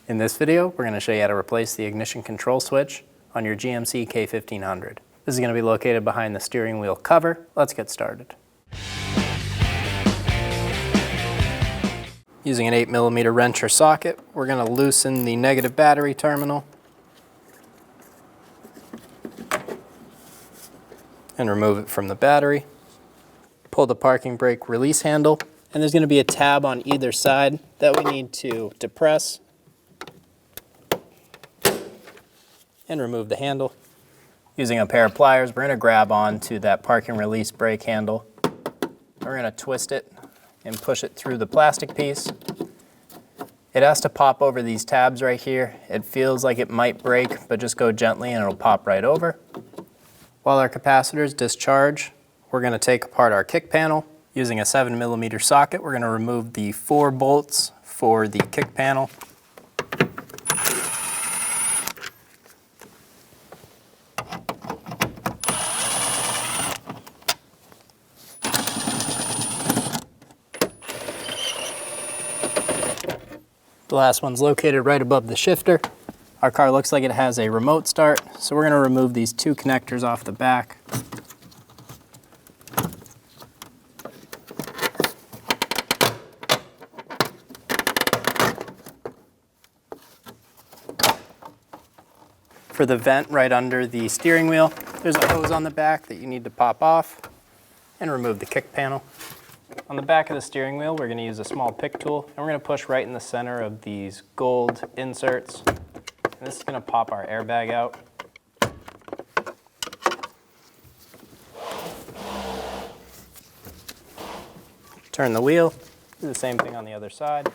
In this video, we're going to show you how to replace the ignition control switch on your GMC K1500. This is going to be located behind the steering wheel cover. Let's get started. Using an 8mm wrench or socket, we're going to loosen the negative battery terminal and remove it from the battery. Pull the parking brake release handle, and there's going to be a tab on either side that we need to depress and remove the handle. Using a pair of pliers, we're going to grab onto that parking release brake handle. We're going to twist it and push it through the plastic piece. It has to pop over these tabs right here. It feels like it might break, but just go gently and it'll pop right over. While our capacitors discharge, we're going to take apart our kick panel. Using a 7mm socket, we're going to remove the 4 bolts for the kick panel. The last one's located right above the shifter. Our car looks like it has a remote start, so we're going to remove these 2 connectors off the back. For the vent right under the steering wheel, there's a hose on the back that you need to pop off and remove the kick panel. On the back of the steering wheel, we're going to use a small pick tool, and we're going to push right in the center of these gold inserts. And this is going to pop our airbag out. Turn the wheel, do the same thing on the other side.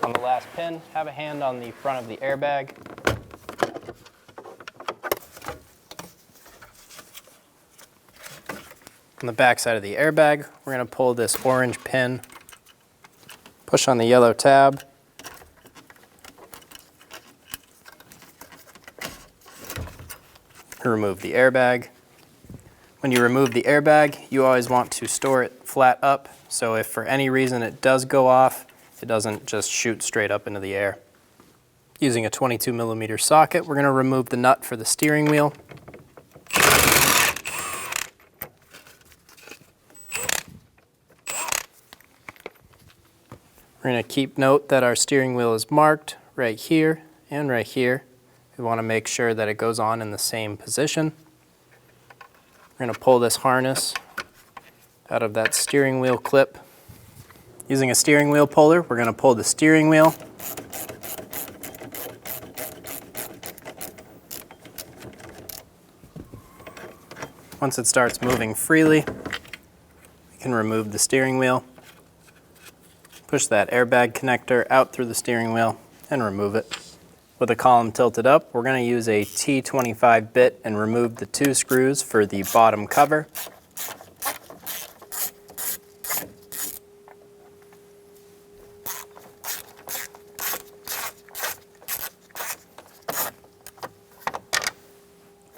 On the last pin, have a hand on the front of the airbag. On the back side of the airbag, we're going to pull this orange pin, push on the yellow tab, and remove the airbag. When you remove the airbag, you always want to store it flat up, so if for any reason it does go off, it doesn't just shoot straight up into the air. Using a 22mm socket, we're going to remove the nut for the steering wheel. We're going to keep note that our steering wheel is marked right here and right here. We want to make sure that it goes on in the same position. We're going to pull this harness out of that steering wheel clip. Using a steering wheel puller, we're going to pull the steering wheel. Once it starts moving freely, we can remove the steering wheel. Push that airbag connector out through the steering wheel and remove it. With the column tilted up, we're going to use a T25 bit and remove the 2 screws for the bottom cover.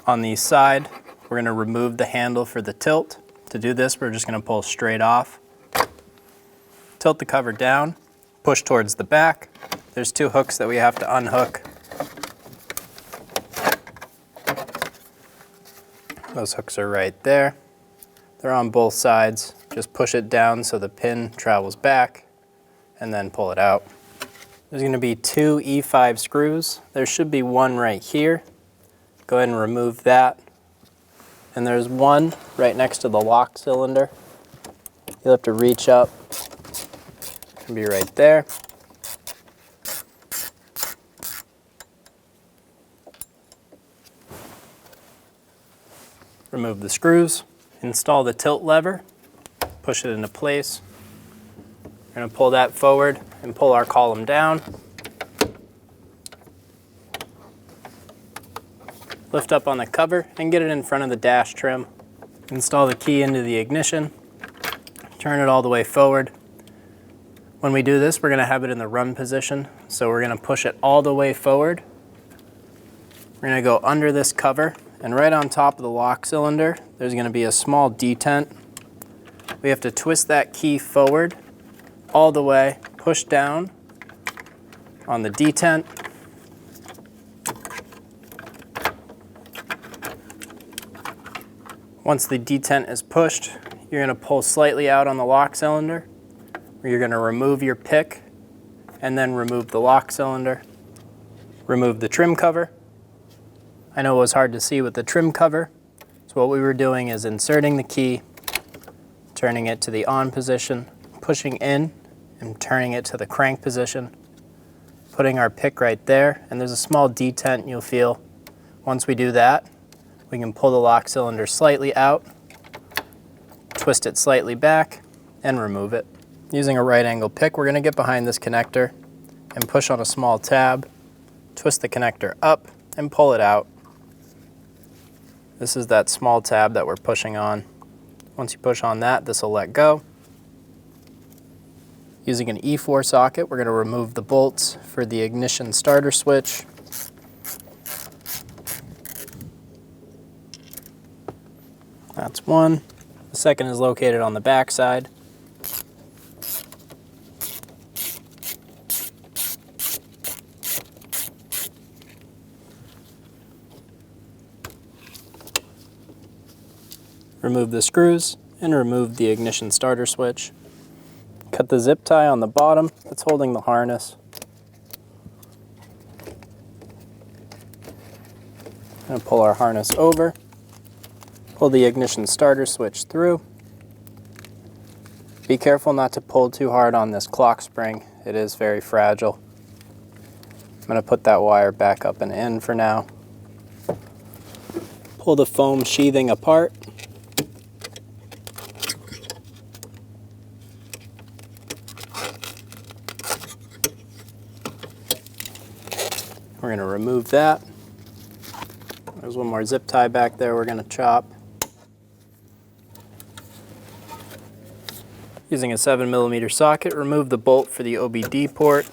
On the side, we're going to remove the handle for the tilt. To do this, we're just going to pull straight off. Tilt the cover down, push towards the back. There's 2 hooks that we have to unhook. Those hooks are right there. They're on both sides. Just push it down so the pin travels back and then pull it out. There's going to be 2 E5 screws. There should be 1 right here. Go ahead and remove that. And there's 1 right next to the lock cylinder. You'll have to reach up. It'll be right there. Remove the screws. Install the tilt lever. Push it into place. We're going to pull that forward and pull our column down. Lift up on the cover and get it in front of the dash trim. Install the key into the ignition. Turn it all the way forward. When we do this, we're going to have it in the run position, so we're going to push it all the way forward. We're going to go under this cover, and right on top of the lock cylinder, there's going to be a small detent. We have to twist that key forward all the way, push down on the detent. Once the detent is pushed, you're going to pull slightly out on the lock cylinder. You're going to remove your pick and then remove the lock cylinder. Remove the trim cover. I know it was hard to see with the trim cover, so what we were doing is inserting the key, turning it to the on position, pushing in and turning it to the crank position, putting our pick right there, and there's a small detent you'll feel. Once we do that, we can pull the lock cylinder slightly out, twist it slightly back, and remove it. Using a right angle pick, we're going to get behind this connector and push on a small tab, twist the connector up, and pull it out. This is that small tab that we're pushing on. Once you push on that, this will let go. Using an E4 socket, we're going to remove the bolts for the ignition starter switch. That's one. The second is located on the back side. Remove the screws and remove the ignition starter switch. Cut the zip tie on the bottom that's holding the harness. And pull our harness over. Pull the ignition starter switch through. Be careful not to pull too hard on this clock spring. It is very fragile. I'm going to put that wire back up and in for now. Pull the foam sheathing apart. We're going to remove that. There's one more zip tie back there we're going to chop. Using a 7mm socket, remove the bolt for the OBD port.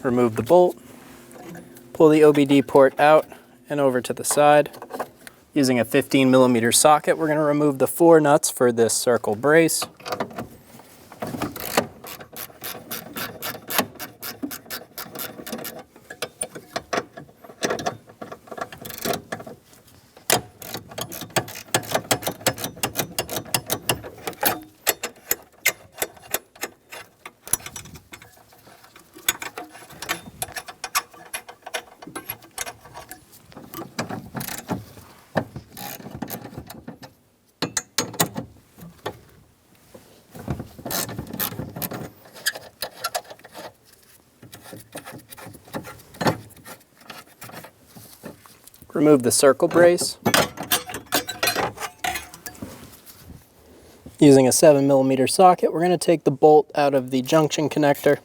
Remove the bolt. Pull the OBD port out and over to the side. Using a 15mm socket, we're going to remove the 4 nuts for this circle brace. Remove the circle brace. Using a 7mm socket, we're going to take the bolt out of the junction connector.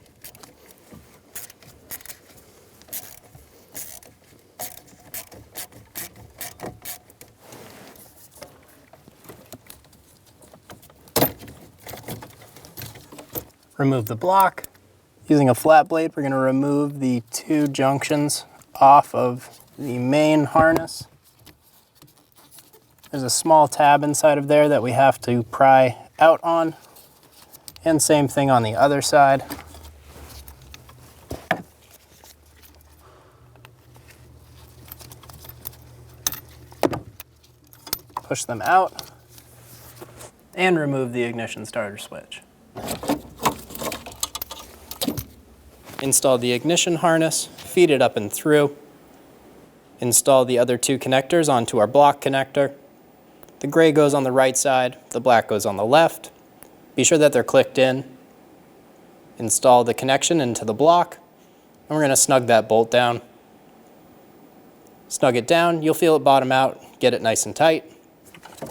Remove the block. Using a flat blade, we're going to remove the 2 junctions off of the main harness. There's a small tab inside of there that we have to pry out on, and same thing on the other side. Push them out and remove the ignition starter switch. Install the ignition harness, feed it up and through. Install the other 2 connectors onto our block connector. The gray goes on the right side, the black goes on the left. Be sure that they're clicked in. Install the connection into the block, and we're going to snug that bolt down. Snug it down, you'll feel it bottom out, get it nice and tight.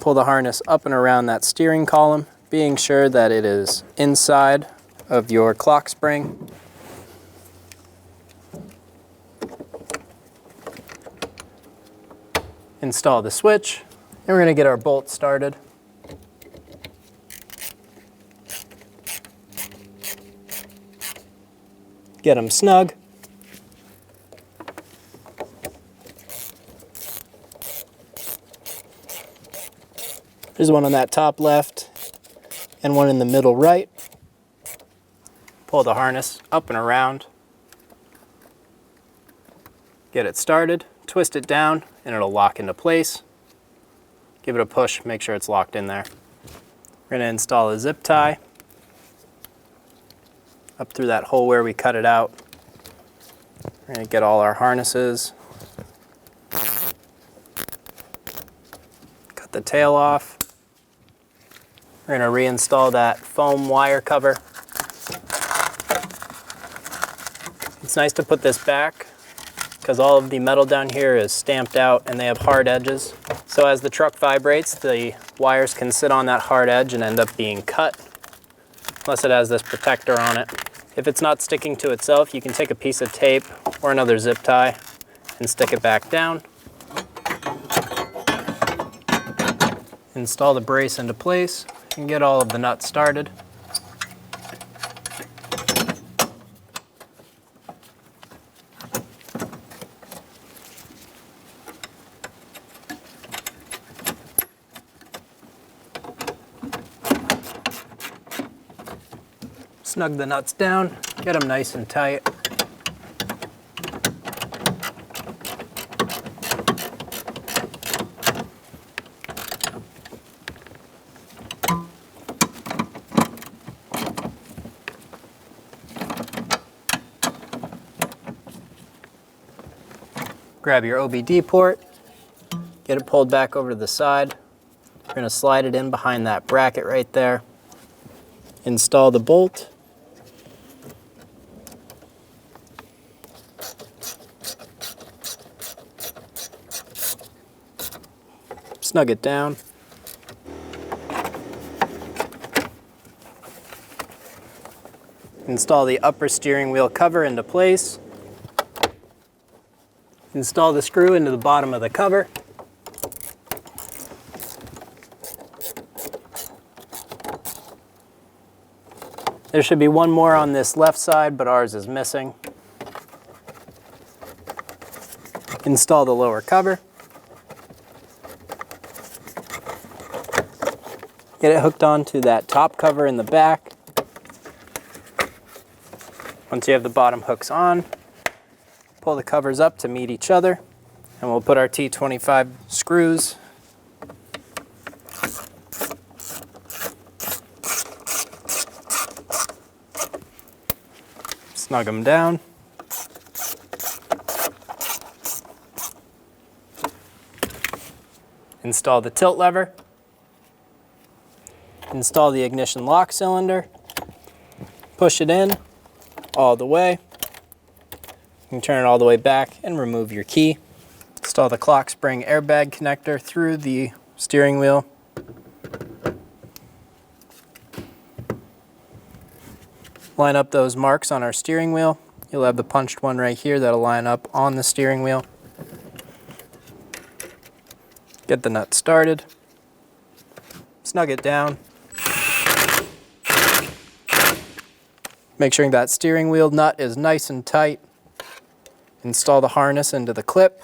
Pull the harness up and around that steering column, being sure that it is inside of your clock spring. Install the switch, and we're going to get our bolts started. Get them snug. There's one on that top left and one in the middle right. Pull the harness up and around. Get it started, twist it down, and it'll lock into place. Give it a push, make sure it's locked in there. We're going to install a zip tie up through that hole where we cut it out. We're going to get all our harnesses. Cut the tail off. We're going to reinstall that foam wire cover. It's nice to put this back because all of the metal down here is stamped out and they have hard edges. So as the truck vibrates, the wires can sit on that hard edge and end up being cut, unless it has this protector on it. If it's not sticking to itself, you can take a piece of tape or another zip tie and stick it back down. Install the brace into place and get all of the nuts started. Snug the nuts down, get them nice and tight. Grab your OBD port, get it pulled back over to the side. We're going to slide it in behind that bracket right there. Install the bolt. Snug it down. Install the upper steering wheel cover into place. Install the screw into the bottom of the cover. There should be one more on this left side, but ours is missing. Install the lower cover. Get it hooked onto that top cover in the back. Once you have the bottom hooks on, pull the covers up to meet each other, and we'll put our T25 screws snug them down. Install the tilt lever. Install the ignition lock cylinder. Push it in all the way. You can turn it all the way back and remove your key. Install the clock spring airbag connector through the steering wheel. Line up those marks on our steering wheel. You'll have the punched one right here that'll line up on the steering wheel. Get the nut started. Snug it down. Make sure that steering wheel nut is nice and tight. Install the harness into the clip.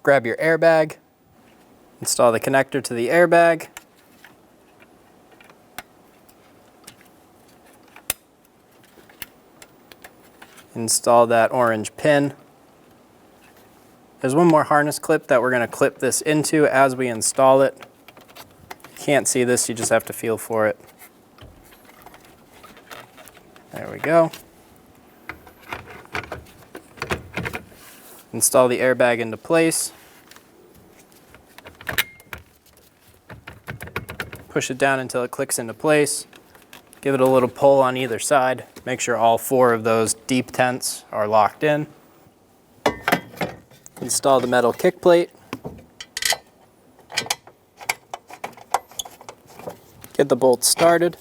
Grab your airbag. Install the connector to the airbag. Install that orange pin. There's one more harness clip that we're going to clip this into as we install it. You can't see this, you just have to feel for it. There we go. Install the airbag into place. Push it down until it clicks into place. Give it a little pull on either side. Make sure all 4 of those deep tents are locked in. Install the metal kick plate. Get the bolts started.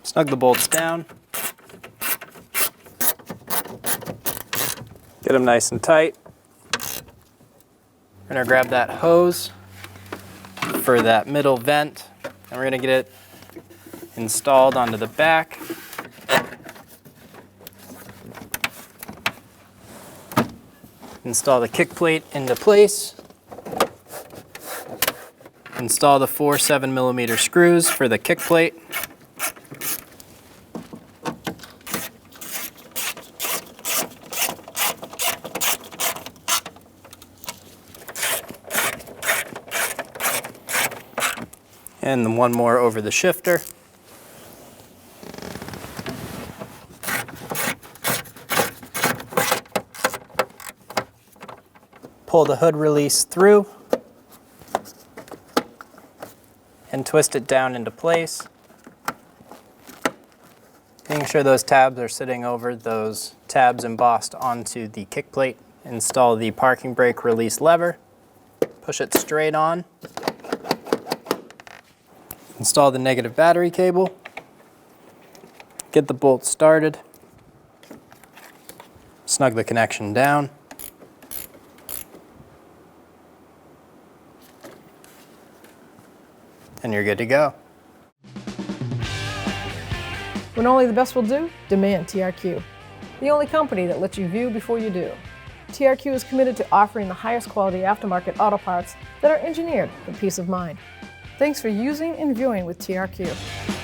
Snug the bolts down. Get them nice and tight. We're going to grab that hose for that middle vent, and we're going to get it installed onto the back. Install the kick plate into place. Install the 4 7mm screws for the kick plate. And then one more over the shifter. Pull the hood release through and twist it down into place. Making sure those tabs are sitting over those tabs embossed onto the kick plate. Install the parking brake release lever. Push it straight on. Install the negative battery cable. Get the bolt started. Snug the connection down. And you're good to go. When only the best will do, demand TRQ. The only company that lets you view before you do. TRQ is committed to offering the highest quality aftermarket auto parts that are engineered for peace of mind. Thanks for using and viewing with TRQ.